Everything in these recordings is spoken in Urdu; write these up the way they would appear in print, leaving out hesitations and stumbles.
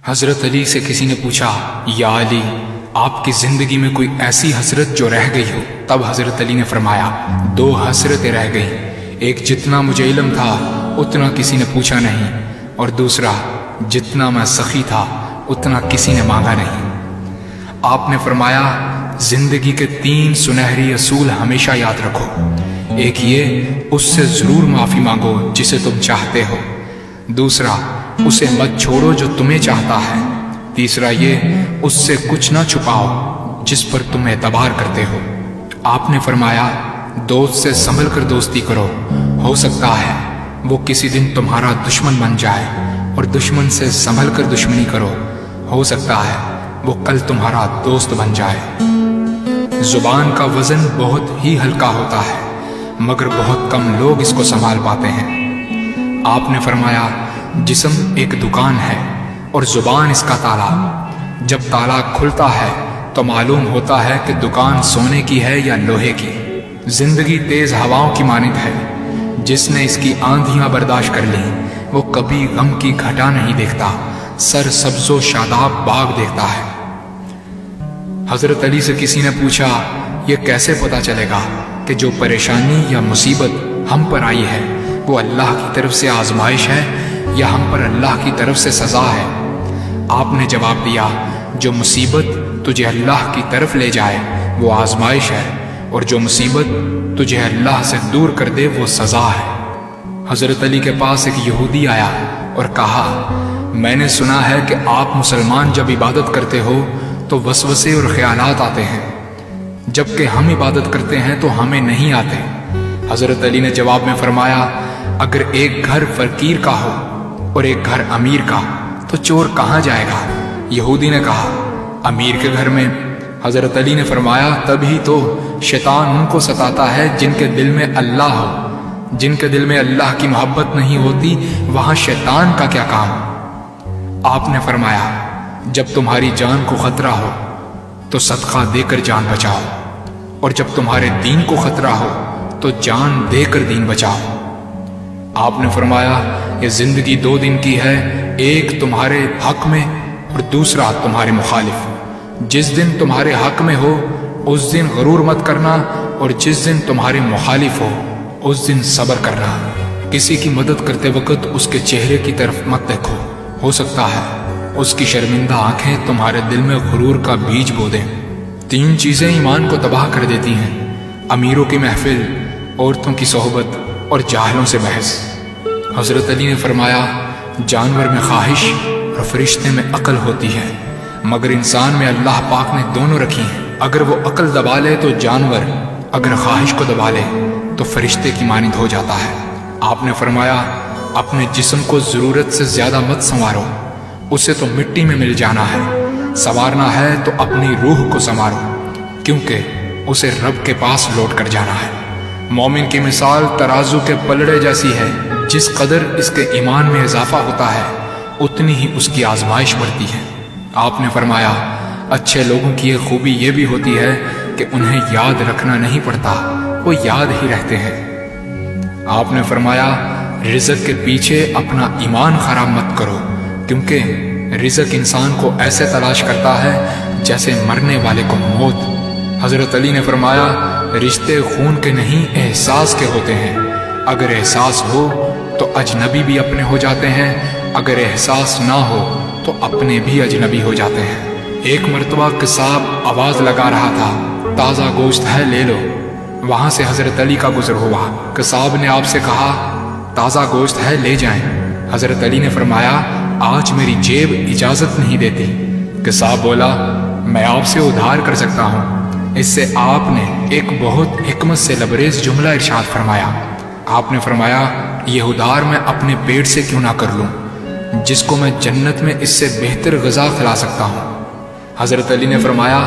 حضرت علی سے کسی نے پوچھا، یا علی، آپ کی زندگی میں کوئی ایسی حسرت جو رہ گئی ہو؟ تب حضرت علی نے فرمایا، دو حسرتیں رہ گئیں، ایک جتنا مجھے علم تھا اتنا کسی نے پوچھا نہیں، اور دوسرا جتنا میں سخی تھا اتنا کسی نے مانگا نہیں۔ آپ نے فرمایا، زندگی کے 3 سنہری اصول ہمیشہ یاد رکھو۔ ایک یہ، اس سے ضرور معافی مانگو جسے تم چاہتے ہو۔ دوسرا، اسے مت چھوڑو جو تمہیں چاہتا ہے۔ تیسرا یہ، اس سے کچھ نہ چھپاؤ جس پر تم اعتبار کرتے ہو۔ آپ نے فرمایا، دوست سے سنبھل کر دوستی کرو، ہو سکتا ہے وہ کسی دن تمہارا دشمن بن جائے، اور دشمن سے سنبھل کر دشمنی کرو، ہو سکتا ہے وہ کل تمہارا دوست بن جائے۔ زبان کا وزن بہت ہی ہلکا ہوتا ہے، مگر بہت کم لوگ اس کو سنبھال پاتے ہیں۔ آپ نے فرمایا، جسم ایک دکان ہے اور زبان اس کا تالا۔ جب تالا کھلتا ہے تو معلوم ہوتا ہے کہ دکان سونے کی ہے یا لوہے کی۔ زندگی تیز ہواؤں کی مانند ہے، جس نے اس کی آندھیاں برداشت کر لیں وہ کبھی غم کی گھٹا نہیں دیکھتا، سر سبز و شاداب باغ دیکھتا ہے۔ حضرت علی سے کسی نے پوچھا، یہ کیسے پتا چلے گا کہ جو پریشانی یا مصیبت ہم پر آئی ہے وہ اللہ کی طرف سے آزمائش ہے یا ہم پر اللہ کی طرف سے سزا ہے؟ آپ نے جواب دیا، جو مصیبت تجھے اللہ کی طرف لے جائے وہ آزمائش ہے، اور جو مصیبت تجھے اللہ سے دور کر دے وہ سزا ہے۔ حضرت علی کے پاس ایک یہودی آیا اور کہا، میں نے سنا ہے کہ آپ مسلمان جب عبادت کرتے ہو تو وسوسے اور خیالات آتے ہیں، جبکہ ہم عبادت کرتے ہیں تو ہمیں نہیں آتے۔ حضرت علی نے جواب میں فرمایا، اگر ایک گھر فقیر کا ہو اور ایک گھر امیر کا تو چور کہاں جائے گا؟ یہودی نے کہا، امیر کے گھر میں۔ حضرت علی نے فرمایا، تبھی تو شیطان ان کو ستاتا ہے جن کے دل میں اللہ ہو۔ جن کے دل میں اللہ کی محبت نہیں ہوتی وہاں شیطان کا کیا کام؟ آپ نے فرمایا، جب تمہاری جان کو خطرہ ہو تو صدقہ دے کر جان بچاؤ، اور جب تمہارے دین کو خطرہ ہو تو جان دے کر دین بچاؤ۔ آپ نے فرمایا، یہ زندگی 2 دن کی ہے، ایک تمہارے حق میں اور دوسرا تمہارے مخالف۔ جس دن تمہارے حق میں ہو اس دن غرور مت کرنا، اور جس دن تمہارے مخالف ہو اس دن صبر کرنا۔ کسی کی مدد کرتے وقت اس کے چہرے کی طرف مت دیکھو، ہو سکتا ہے اس کی شرمندہ آنکھیں تمہارے دل میں غرور کا بیج بو دیں۔ 3 چیزیں ایمان کو تباہ کر دیتی ہیں، امیروں کی محفل، عورتوں کی صحبت اور جاہلوں سے بحث۔ حضرت علی نے فرمایا، جانور میں خواہش اور فرشتے میں عقل ہوتی ہے، مگر انسان میں اللہ پاک نے دونوں رکھی ہیں۔ اگر وہ عقل دبا لے تو جانور، اگر خواہش کو دبا لے تو فرشتے کی مانند ہو جاتا ہے۔ آپ نے فرمایا، اپنے جسم کو ضرورت سے زیادہ مت سنوارو، اسے تو مٹی میں مل جانا ہے۔ سنوارنا ہے تو اپنی روح کو سنوارو، کیونکہ اسے رب کے پاس لوٹ کر جانا ہے۔ مومن کی مثال ترازو کے پلڑے جیسی ہے، جس قدر اس کے ایمان میں اضافہ ہوتا ہے اتنی ہی اس کی آزمائش بڑھتی ہے۔ آپ نے فرمایا، اچھے لوگوں کی ایک خوبی یہ بھی ہوتی ہے کہ انہیں یاد رکھنا نہیں پڑتا، وہ یاد ہی رہتے ہیں۔ آپ نے فرمایا، رزق کے پیچھے اپنا ایمان خراب مت کرو، کیونکہ رزق انسان کو ایسے تلاش کرتا ہے جیسے مرنے والے کو موت۔ حضرت علی نے فرمایا، رشتے خون کے نہیں احساس کے ہوتے ہیں، اگر احساس ہو تو اجنبی بھی اپنے ہو جاتے ہیں، اگر احساس نہ ہو تو اپنے بھی اجنبی ہو جاتے ہیں۔ ایک مرتبہ قصاب آواز لگا رہا تھا، تازہ گوشت ہے لے لو۔ وہاں سے حضرت علی کا گزر ہوا، قصاب نے آپ سے کہا، تازہ گوشت ہے لے جائیں۔ حضرت علی نے فرمایا، آج میری جیب اجازت نہیں دیتی۔ قصاب بولا، میں آپ سے ادھار کر سکتا ہوں۔ اس سے آپ نے ایک بہت حکمت سے لبریز جملہ ارشاد فرمایا۔ آپ نے فرمایا، یہ ادھار میں اپنے پیٹ سے کیوں نہ کر لوں، جس کو میں جنت میں اس سے بہتر غذا کھلا سکتا ہوں۔ حضرت علی نے فرمایا،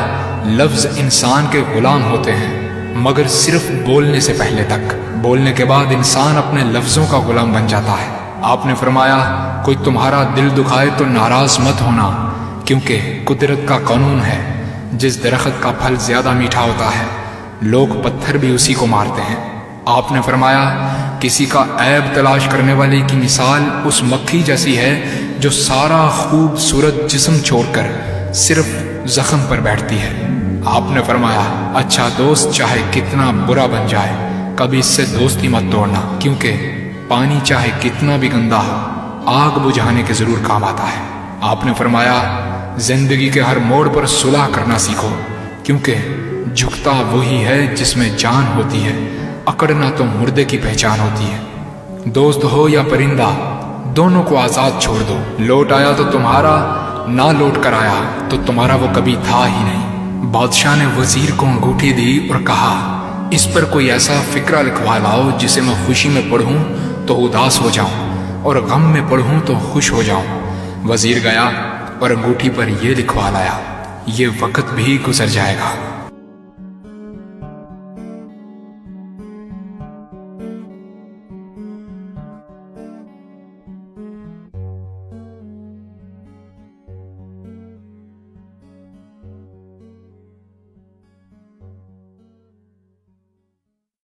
لفظ انسان کے غلام ہوتے ہیں، مگر صرف بولنے سے پہلے تک، بولنے کے بعد انسان اپنے لفظوں کا غلام بن جاتا ہے۔ آپ نے فرمایا، کوئی تمہارا دل دکھائے تو ناراض مت ہونا، کیونکہ قدرت کا قانون ہے، جس درخت کا پھل زیادہ میٹھا ہوتا ہے لوگ پتھر بھی اسی کو مارتے ہیں۔ آپ نے فرمایا، کسی کا عیب تلاش کرنے والے کی مثال اس مکھی جیسی ہے جو سارا خوبصورت جسم چھوڑ کر صرف زخم پر بیٹھتی ہے۔ آپ نے فرمایا اچھا دوست چاہے کتنا برا بن جائے کبھی اس سے دوستی مت توڑنا، کیونکہ پانی چاہے کتنا بھی گندا ہو آگ بجھانے کے ضرور کام آتا ہے۔ آپ نے فرمایا زندگی کے ہر موڑ پر صلح کرنا سیکھو، کیونکہ جھکتا وہی ہے جس میں جان ہوتی ہے، اکڑنا تو مردے کی پہچان ہوتی ہے۔ دوست ہو یا پرندہ دونوں کو آزاد چھوڑ دو، لوٹ آیا تو تمہارا، نہ لوٹ کر آیا تو تمہارا وہ کبھی تھا ہی نہیں۔ بادشاہ نے وزیر کو انگوٹھی دی اور کہا اس پر کوئی ایسا فقرہ لکھوا لاؤ جسے میں خوشی میں پڑھوں تو اداس ہو جاؤں اور غم میں پڑھوں تو خوش ہو جاؤں۔ وزیر گیا اور انگوٹھی پر یہ لکھوا لایا یہ وقت بھی گزر جائے گا۔